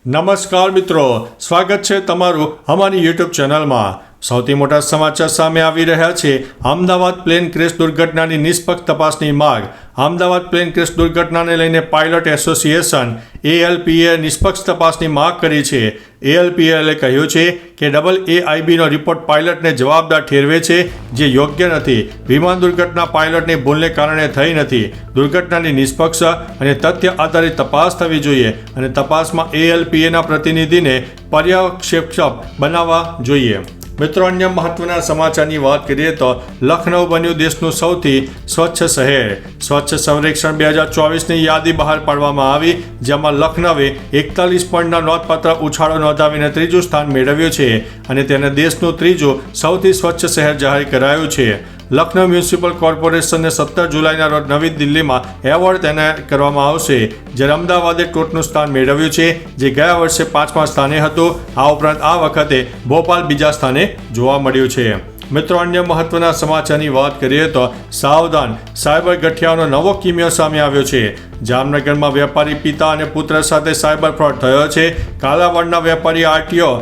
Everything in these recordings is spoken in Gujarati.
નમસ્કાર મિત્રો, સ્વાગત છે તમારું અમારી યુટ્યુબ ચેનલમાં। સૌથી મોટા સમાચાર સામે આવી રહ્યા છે। અમદાવાદ પ્લેન ક્રેશ દુર્ઘટનાની નિષ્પક્ષ તપાસની માંગ। અમદાવાદ પ્લેન ક્રેશ દુર્ઘટનાને લઈને પાયલટ એસોસિએશન ALPA નિષ્પક્ષ તપાસની માંગ કરી છે। ALPA કહ્યું છે કે AAIBનો રિપોર્ટ પાયલટને જવાબદાર ઠેરવે છે, જે યોગ્ય નથી। વિમાન દુર્ઘટના પાયલટની ભૂલને કારણે થઈ નથી। દુર્ઘટનાની નિષ્પક્ષ અને તથ્ય આધારિત તપાસ થવી જોઈએ અને તપાસમાં ALPAના પ્રતિનિધિને પર્યવેક્ષક બનાવવા જોઈએ। મિત્રો, અન્ય મહત્વના સમાચારની વાત કરીએ તો લખનઉ બન્યું દેશનું સૌથી સ્વચ્છ શહેર। સ્વચ્છ સર્વેક્ષણ 2024ની યાદી બહાર પાડવામાં આવી, જેમાં લખનઉએ 41 પોઈન્ટનો નોંધપાત્ર ઉછાળો નોંધાવીને ત્રીજું સ્થાન મેળવ્યું છે અને તેને દેશનું ત્રીજું સૌથી સ્વચ્છ શહેર જાહેર કરાયું છે। લખનઉ મ્યુનિસિપલ કોર્પોરેશનને 17 જુલાઈના રોજ નવી દિલ્હીમાં એવોર્ડ એનાયત કરવામાં આવશે, જ્યારે અમદાવાદે ટોચનું સ્થાન મેળવ્યું છે, જે ગયા વર્ષે 5મા સ્થાને હતું। આ ઉપરાંત આ વખતે ભોપાલ બીજા સ્થાને જોવા મળ્યું છે। મિત્રો, અન્ય મહત્વના સમાચારની વાત કરીએ તો સાવધાન, સાયબર ગઠિયાનો નવો કિમિયો સામે આવ્યો છે। જામનગરમાં વેપારી પિતા અને પુત્ર સાથે સાયબર ફ્રોડ થયો છે। કાલાવાડના વેપારી RTO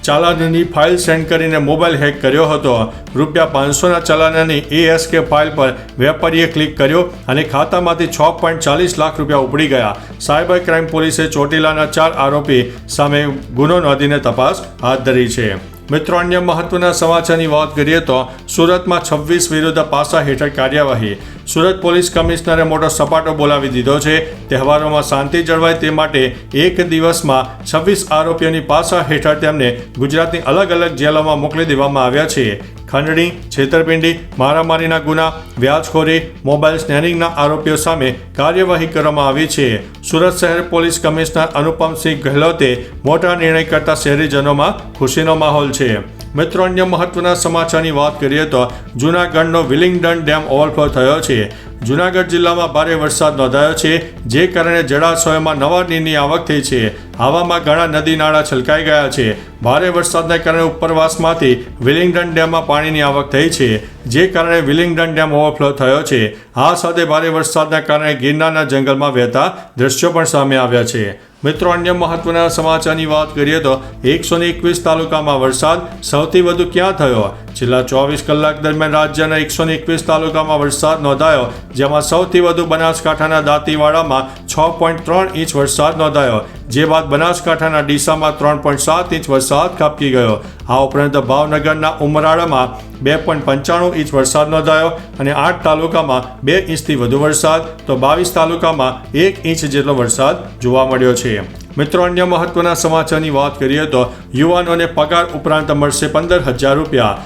ચાલાનની ફાઇલ સેન્ડ કરીને મોબાઈલ હેક કર્યો હતો। ₹500ના ચાલાનની ASK ફાઇલ પર વેપારીએ ક્લિક કર્યો અને ખાતામાંથી 6.40 લાખ રૂપિયા ઉપડી ગયા। સાયબર ક્રાઇમ પોલીસે ચોટીલાના 4 આરોપી સામે ગુનો નોંધીને તપાસ હાથ ધરી છે। મિત્રો, અન્ય મહત્વના સમાચારની વાત કરીએ તો સુરતમાં 26 વિરુદ્ધ પાસા હેઠળ કાર્યવાહી। સુરત પોલીસ કમિશનરે મોટો સપાટો બોલાવી દીધો છે। તહેવારોમાં શાંતિ જળવાય તે માટે એક દિવસમાં 26 આરોપીઓની પાસા હેઠળ તેમને ગુજરાતની અલગ અલગ જેલોમાં મોકલી દેવામાં આવ્યા છે। ખંડણી, છેતરપિંડી, મારામારીના ગુના, વ્યાજખોરી, મોબાઈલ સ્નેનિંગના આરોપીઓ સામે કાર્યવાહી કરવામાં આવી છે। સુરત શહેર પોલીસ કમિશનર અનુપમસિંહ ગહેલોતે મોટા નિર્ણય કરતા શહેરીજનોમાં ખુશીનો માહોલ છે। મિત્રો, અન્ય મહત્વના સમાચારની વાત કરીએ તો જૂનાગઢનો વિલિંગડન ડેમ ઓવરફ્લો થયો છે। જૂનાગઢ જિલ્લામાં ભારે વરસાદ નોંધાયો છે, જે કારણે જળાશયોમાં નવા નીરની આવક થઈ છે। આવામાં ઘણા નદી નાળા છલકાઈ ગયા છે। ભારે વરસાદને કારણે ઉપરવાસમાંથી વિલિંગડન ડેમમાં પાણીની આવક થઈ છે, જે કારણે વિલિંગડન ડેમ ઓવરફ્લો થયો છે। આ સાથે ભારે વરસાદના કારણે ગિરનારના જંગલમાં વહેતા દ્રશ્યો પણ સામે આવ્યા છે। મિત્રો, અન્ય મહત્વના સમાચારની વાત કરીએ તો 121 તાલુકામાં વરસાદ સૌથી વધુ ક્યાં થયો? છેલ્લા 24 કલાક દરમિયાન રાજ્યના 121 તાલુકામાં વરસાદ નોંધાયો, જેમાં સૌથી વધુ બનાસકાંઠાના દાંતીવાડામાં 6.3 ઇંચ વરસાદ નોંધાયો, જે બાદ બનાસકાંઠાના ડીસામાં 3.7 ઇંચ વરસાદ ખાબકી ગયો। આ ઉપરાંત ભાવનગરના ઉમરાળામાં 2.95 ઇંચ વરસાદ નોંધાયો અને 8 તાલુકામાં 2 ઇંચથી વધુ વરસાદ તો 22 તાલુકામાં 1 ઇંચ જેટલો વરસાદ જોવા મળ્યો છે। મિત્રો, અન્ય મહત્વના સમાચારની વાત કરીએ તો યુવાનોને પગાર ઉપરાંત મળશે 15,000 રૂપિયા।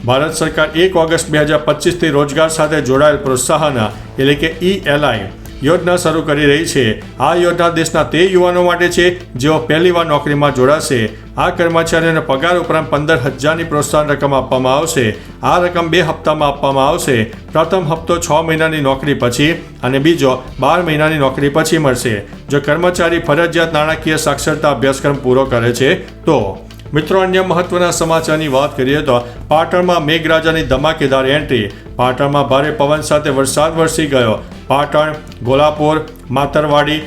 ભારત સરકાર 1 ઓગસ્ટ 2025થી રોજગાર સાથે જોડાયેલ પ્રોત્સાહન એટલે કે ELI યોજના શરૂ કરી રહી છે। આ યોજના દેશના તે યુવાનો માટે છે જેઓ પહેલીવાર નોકરીમાં જોડાશે। આ કર્મચારીઓને પગાર ઉપરાંત 15,000ની પ્રોત્સાહન રકમ આપવામાં આવશે। આ રકમ 2 હપ્તામાં આપવામાં આવશે। પ્રથમ હપ્તો 6 મહિનાની નોકરી પછી અને બીજો 12 મહિનાની નોકરી પછી મળશે, જો કર્મચારી ફરજિયાત નાણાકીય સાક્ષરતા અભ્યાસક્રમ પૂરો કરે છે તો। મિત્રો, અન્ય મહત્વના સમાચારની વાત કરીએ તો પાટણમાં મેઘરાજાની ધમાકેદાર એન્ટ્રી। પાટણમાં ભારે પવન સાથે વરસાદ વરસી ગયો। પાટણ, ગોલાપુર, માતરવાડી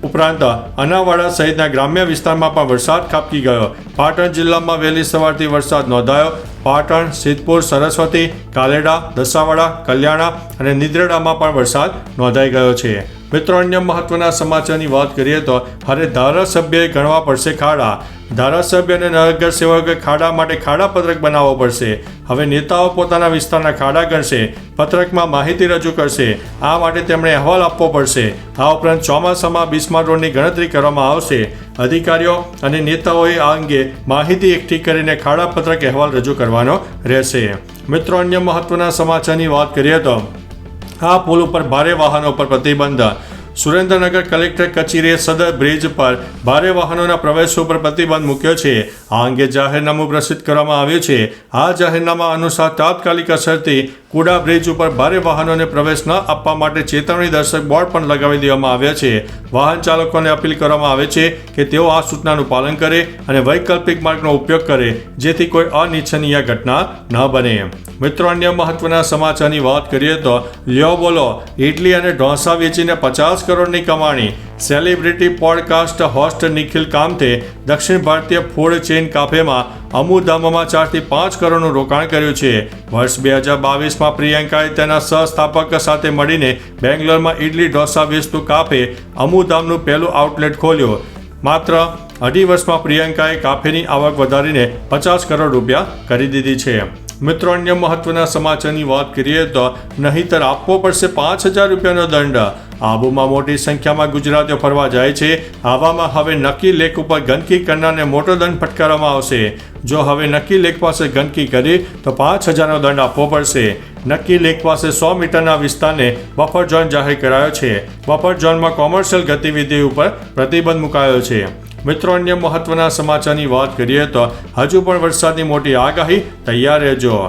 ઉપરાંત અનાવાડા સહિતના ગ્રામ્ય વિસ્તારમાં પણ વરસાદ ખાબકી ગયો। પાટણ જિલ્લામાં વહેલી સવારથી વરસાદ નોંધાયો। પાટણ, સિદ્ધપુર, સરસ્વતી, કાલેડા, દસાવાડા, કલ્યાણા અને નિદ્રડામાં પણ વરસાદ નોંધાઈ ગયો છે। મિત્રો, અન્ય મહત્વના સમાચારની વાત કરીએ તો હવે ધારાસભ્યએ ગણવા પડશે ખાડા। ધારાસભ્ય અને નગર સેવકોએ ખાડા માટે ખાડા પત્રક બનાવવો પડશે। હવે નેતાઓ પોતાના વિસ્તારના ખાડા ગણશે, પત્રકમાં માહિતી રજૂ કરશે। આ માટે તેમણે અહેવાલ આપવો પડશે। આ ઉપરાંત ચોમાસામાં બિસ્માર રોડની ગણતરી કરવામાં આવશે। અધિકારીઓ અને નેતાઓએ આ અંગે માહિતી એકઠી કરીને ખાડા પત્રક અહેવાલ રજૂ કરવાનો રહેશે। મિત્રો, અન્ય મહત્વના સમાચારની વાત કરીએ તો આ પુલ ઉપર ભારે વાહનો પર પ્રતિબંધ। સુરેન્દ્રનગર કલેક્ટર કચેરીએ સદર બ્રિજ પર ભારે વાહનોના પ્રવેશ ઉપર પ્રતિબંધ મૂક્યો છે। આ અંગે જાહેરનામું પ્રસિદ્ધ કરવામાં આવ્યું છે। આ જાહેરનામા અનુસાર તાત્કાલિક અસરથી કુડા બ્રિજ ઉપર ભારે વાહનોને પ્રવેશ ન આપવા માટે ચેતવણી દર્શક બોર્ડ પણ લગાવી દેવામાં આવ્યા છે। વાહન ચાલકોને અપીલ કરવામાં આવે છે કે તેઓ આ સૂચનાનું પાલન કરે અને વૈકલ્પિક માર્ગનો ઉપયોગ કરે, જેથી કોઈ અનિચ્છનીય ઘટના ન બને। મિત્રો, અન્ય મહત્વના સમાચારની વાત કરીએ તો લ્યો બોલો, ઇડલી અને ઢોસા વેચીને 50 કરોડની કમાણી. સેલિબ્રિટી પોડકાસ્ટ હોસ્ટ નિખિલ કામતે દક્ષિણ ભારતીય ફૂડ ચેઇન કાફેમાં અમુદામમાં 4 થી 5 કરોડનું રોકાણ કર્યું છે. વર્ષ 2022માં પ્રિયંકાએ તેના સહસ્થાપક સાથે મળીને બેંગ્લોરમાં ઇડલી ઢોસા વેચતું કાફે અમુદામનું પહેલું આઉટલેટ ખોલ્યું. માત્ર 2.5 વર્ષમાં પ્રિયંકાએ કાફેની આવક વધારીને 50 કરોડ રૂપિયા કરી દીધી છે. મિત્રો, અન્ય મહત્વના સમાચારની વાત કરીએ તો નહીંતર આપવો પડશે 5,000 રૂપિયાનો દંડ. આબુમાં મોટી સંખ્યામાં ગુજરાતીઓ ફરવા જાય છે. આવામાં હવે નક્કી લેક ઉપર ગંદકી કરનારને મોટો દંડ ફટકારવામાં આવશે. જો હવે નક્કી લેક પાસે ગંદકી કરી તો 5,000નો દંડ આપવો પડશે. નક્કી લેક પાસે 100 મીટરના વિસ્તારને બફર ઝોન જાહેર કરાયો છે. બફર ઝોનમાં કોમર્શિયલ ગતિવિધિ ઉપર પ્રતિબંધ મુકાયો છે. મિત્રો, અન્ય મહત્વના સમાચારની વાત કરીએ તો હજુ પણ વરસાદની મોટી આગાહી, તૈયાર રહેજો.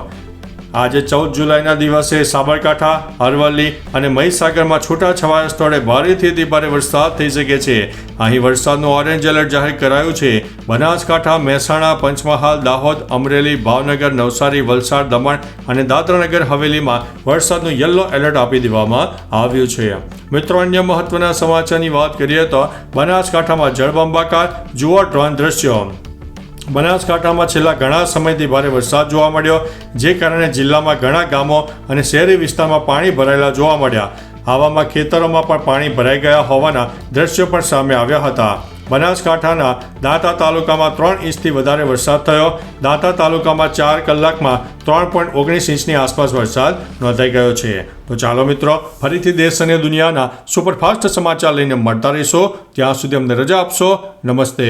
આજે 14 જુલાઈના દિવસે સાબરકાંઠા, અરવલ્લી અને મહીસાગરમાં છૂટાછવાયા સ્થળે ભારેથી અતિભારે વરસાદ થઈ શકે છે. અહીં વરસાદનું ઓરેન્જ એલર્ટ જાહેર કરાયું છે. બનાસકાંઠા, મહેસાણા, પંચમહાલ, દાહોદ, અમરેલી, ભાવનગર, નવસારી, વલસાડ, દમણ અને દાદરાનગર હવેલીમાં વરસાદનું યલો એલર્ટ આપી દેવામાં આવ્યું છે. મિત્રો, અન્ય મહત્વના સમાચારની વાત કરીએ તો બનાસકાંઠામાં જળબંબાકાર, જુઓ ડ્રોન દ્રશ્યો. બનાસકાંઠામાં છેલ્લા ઘણા સમયથી ભારે વરસાદ જોવા મળ્યો, જે કારણે જિલ્લામાં ઘણા ગામો અને શહેરી વિસ્તારમાં પાણી ભરાયેલા જોવા મળ્યા. આવામાં ખેતરોમાં પણ પાણી ભરાઈ ગયા હોવાના દ્રશ્યો પણ સામે આવ્યા હતા. બનાસકાંઠાના દાંતા તાલુકામાં 3 ઇંચથી વધારે વરસાદ થયો. દાંતા તાલુકામાં 4 કલાકમાં 3.19 ઇંચની આસપાસ વરસાદ નોંધાઈ ગયો છે. તો ચાલો મિત્રો, ફરીથી દેશ અને દુનિયાના સુપરફાસ્ટ સમાચાર લઈને મળતા રહીશો. ત્યાં સુધી અમને રજા આપશો. નમસ્તે.